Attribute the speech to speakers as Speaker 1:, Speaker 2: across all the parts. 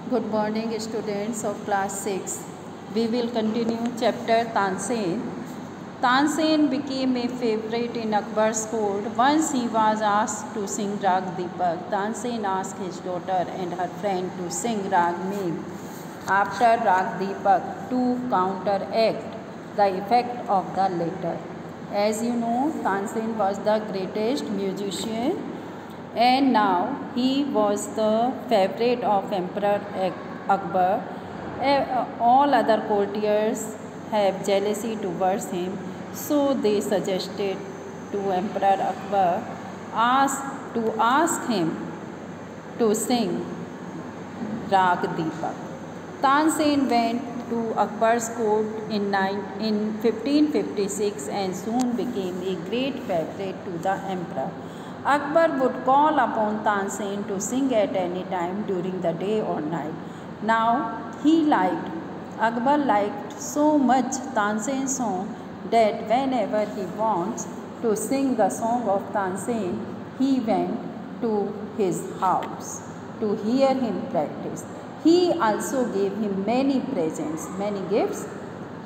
Speaker 1: Good morning, students of class 6. We will continue chapter Tansen. Tansen became a favorite in Akbar's court. Once he was asked to sing Rag Deepak. Tansen asked his daughter and her friend to sing Rag Megh after Rag Deepak to counteract the effect of the latter. As you know, Tansen was the greatest musician, and now he was the favorite of Emperor Akbar. All other courtiers have jealousy towards him, so they suggested to Emperor Akbar to ask him to sing Rag Deepak. Tansen went to Akbar's court in 1556 and soon became a great favorite to the emperor. Akbar would call upon Tansen to sing at any time during the day or night. Now Akbar liked so much Tansen's song that whenever he wants to sing the song of Tansen, he went to his house to hear him practice. He also gave him many presents, many gifts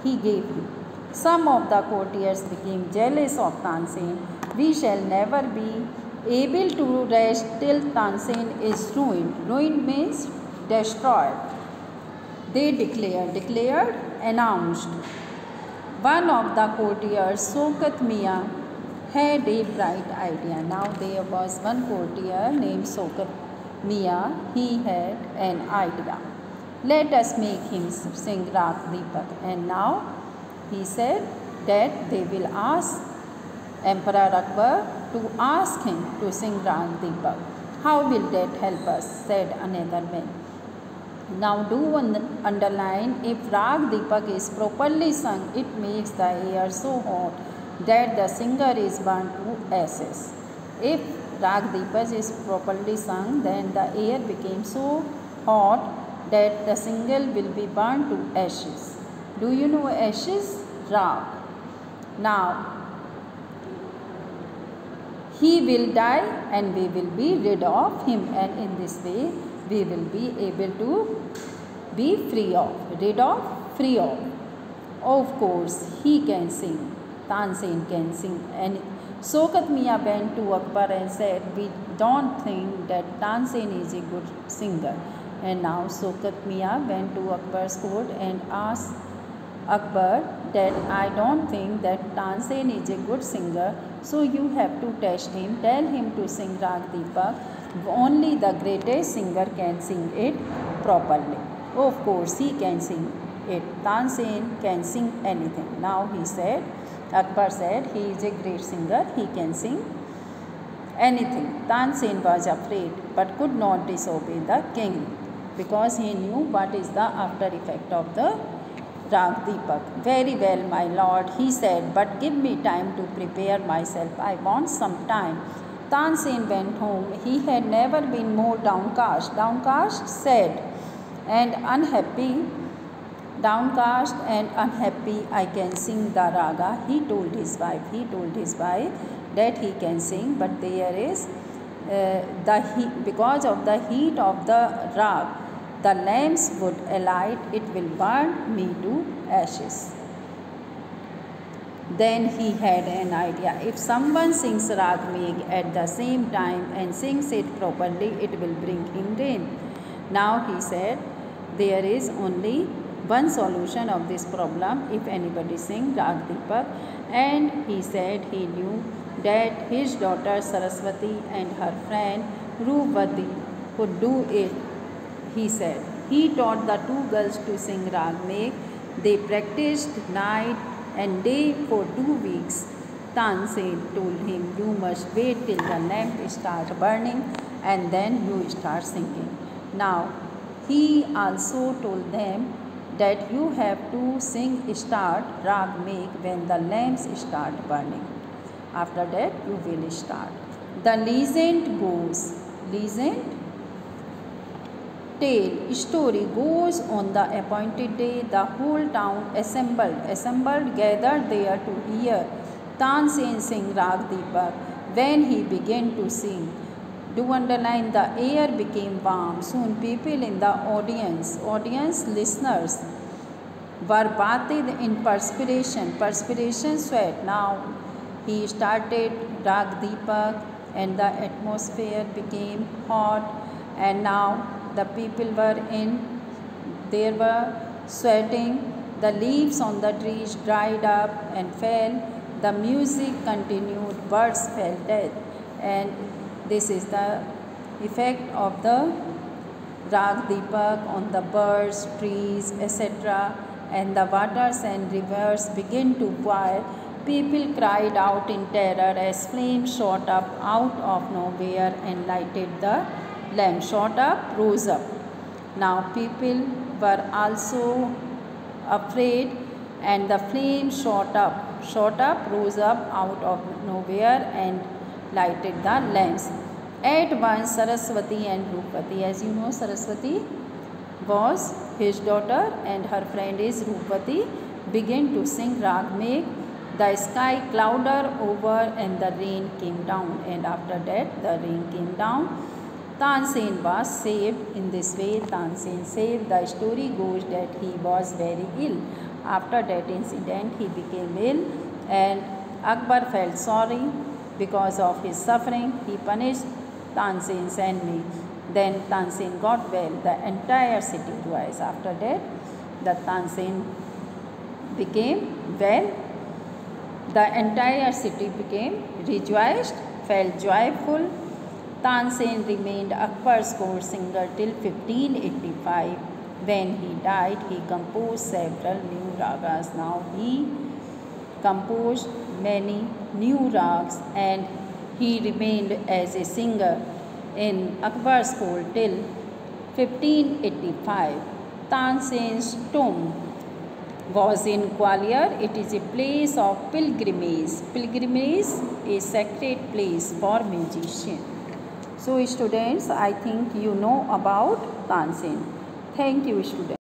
Speaker 1: he gave him. Some of the courtiers became jealous of Tansen. We shall never be able to rest till Tansen is ruined. Ruined means destroyed. They declared, announced. One of the courtiers, Sokat Mia, had a bright idea. Now there was one courtier named Sokat Mia. He had an idea. Let us make him sing Rag Deepak. And now he said that they will ask Emperor Akbar to ask him to sing Rag Deepak. How will that help us? Said another man. Now do underline, if Rag Deepak is properly sung, it makes the air so hot that the singer is burnt to ashes. If Rag Deepak is properly sung, then the air became so hot that the singer will be burnt to ashes. Do you know ashes? Rag. Now he will die and we will be rid of him, and in this way we will be able to be free of. Of course he can sing. Tansen can sing. And Sokat Mia went to Akbar and said, we don't think that Tansen is a good singer. And now Sokat Mia went to Akbar's court and asked Akbar that I don't think that Tansen is a good singer, so you have to test him. Tell him to sing Rag Deepak. Only the greatest singer can sing it properly. Of course he can sing it. Tansen can sing anything. Now Akbar said he is a great singer, he can sing anything. Tansen was afraid but could not disobey the king because he knew what is the after effect of the Rag Deepak. Very well, my lord, he said, but give me time to prepare myself. I want some time. Tansen went home. He had never been more downcast, sad and unhappy. Downcast and unhappy, I can sing the raga. He told his wife that he can sing, but there is the heat, because of the heat of the rag, the lamps would alight, it will burn me to ashes. Then he had an idea. If someone sings Rag Megh at the same time and sings it properly, it will bring him rain. Now he said, there is only one solution of this problem if anybody sings Rag Deepak. And he said he knew that his daughter Saraswati and her friend Roopwati could do it. He said he taught the two girls to sing Rag Megh. They practiced night and day for 2 weeks. Tansen told him, you must wait till the lamp starts burning and then you start singing. Now he also told them that you have to start Rag Megh when the lamps start burning. After that you will start. The legend goes, story goes, on the appointed day the whole town assembled gathered there to hear Tansen sing Rag Deepak. When he began to sing, Do underline, the air became warm. Soon people in the audience listeners were bathed in perspiration, sweat. Now he started Rag Deepak and the atmosphere became hot, and now the people they were sweating. The leaves on the trees dried up and fell. The music continued, birds fell dead. And this is the effect of the Rag Deepak on the birds, trees, etc. And the waters and rivers began to boil. People cried out in terror as flames shot up out of nowhere and lighted the lamp. Shot up, rose up. Now people were also afraid, and the flames shot up, rose up out of nowhere and lighted the lamps. At once Saraswati and Roopwati, as you know, Saraswati was his daughter and her friend is Roopwati, began to sing Rag Megh. The sky clouded over and the rain came down, and after that the rain came down. Tansen was saved. In this way Tansen saved. The story goes that he was very ill. After that incident he became ill, and Akbar felt sorry because of his suffering. He punished Tansen's enemy. Then Tansen got well. The entire city rejoiced. After that the Tansen became well. The entire city became rejoiced, felt joyful. Tansen remained Akbar's court singer till 1585. When he died, he composed several new ragas. Now he composed many new rags, and he remained as a singer in Akbar's court till 1585. Tansen's tomb was in Gwalior. It is a place of pilgrimage. Pilgrimage is a sacred place for musicians. So students, I think you know about Tansen. Thank you, students.